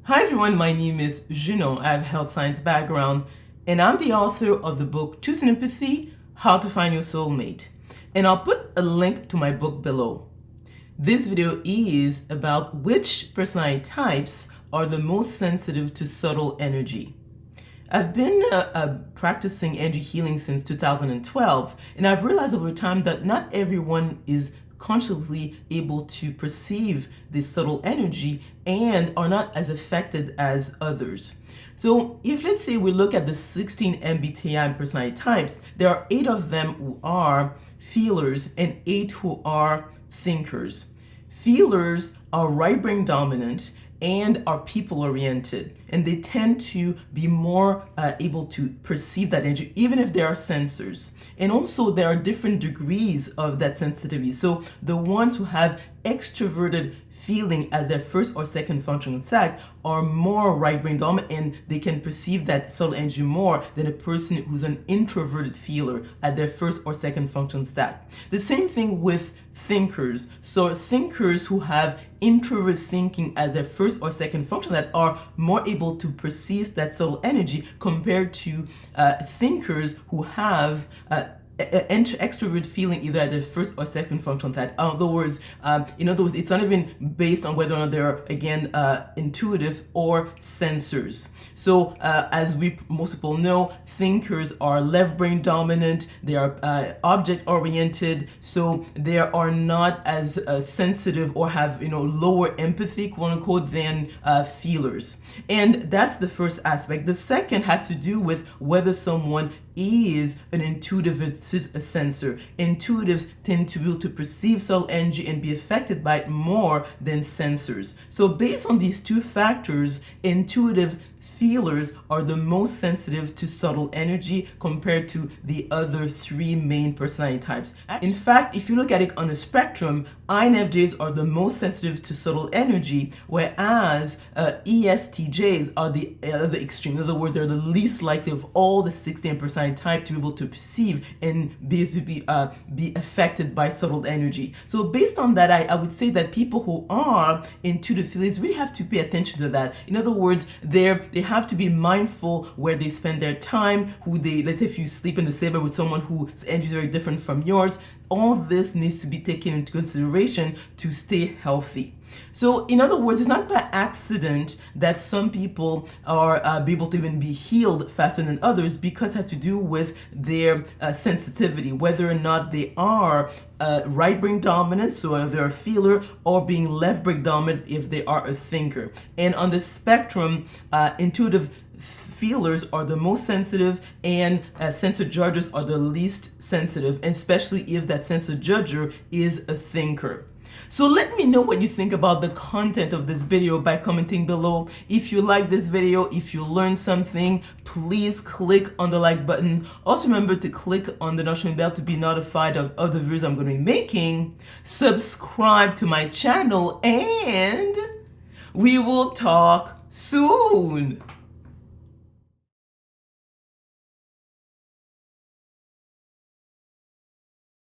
Hi everyone, my name is Junon. I have a health science background and I'm the author of the book Truth and Empathy, How to Find Your Soulmate. And I'll put a link to my book below. This video is about which personality types are the most sensitive to subtle energy. I've been practicing energy healing since 2012, and I've realized over time that not everyone is consciously able to perceive this subtle energy and are not as affected as others. So if, let's say, we look at the 16 MBTI personality types, there are 8 of them who are feelers and 8 who are thinkers. Feelers are right brain dominant and are people-oriented, and they tend to be more able to perceive that energy, even if there are sensors. And also there are different degrees of that sensitivity. So the ones who have extroverted feeling as their first or second functional stack are more right brain dominant, and they can perceive that subtle energy more than a person who's an introverted feeler at their first or second functional stack. The same thing with thinkers. So thinkers who have introvert thinking as their first or second function that are more able to perceive that subtle energy compared to thinkers who have extrovert feeling either at their first or second functional type. In other words, it's not even based on whether or not they're again intuitive or sensors. So as most people know, thinkers are left brain dominant. They are object oriented, so they are not as sensitive or have lower empathy, quote unquote, than feelers. And that's the first aspect. The second has to do with whether someone is an intuitive versus a sensor. Intuitives tend to be able to perceive subtle energy and be affected by it more than sensors. So based on these two factors, intuitive feelers are the most sensitive to subtle energy compared to the other 3 main personality types. In fact, if you look at it on a spectrum, INFJs are the most sensitive to subtle energy, whereas ESTJs are the other extreme. In other words, they're the least likely of all the 16 personality types to be able to perceive and be affected by subtle energy. So based on that, I would say that people who are intuitive feelers really have to pay attention to that. In other words, they have to be mindful where they spend their time, let's say if you sleep in the same bed with someone whose energy is very different from yours. All this needs to be taken into consideration to stay healthy. So in other words, it's not by accident that some people are able to even be healed faster than others, because it has to do with their sensitivity, whether or not they are right brain dominant, so if they're a feeler, or being left brain dominant if they are a thinker. And on the spectrum, intuitive feelers are the most sensitive, and sensor judges are the least sensitive, especially if that sensor judger is a thinker. So let me know what you think about the content of this video by commenting below. If you like this video, if you learned something, please click on the like button. Also remember to click on the notification bell to be notified of other videos I'm going to be making. Subscribe to my channel, and we will talk soon.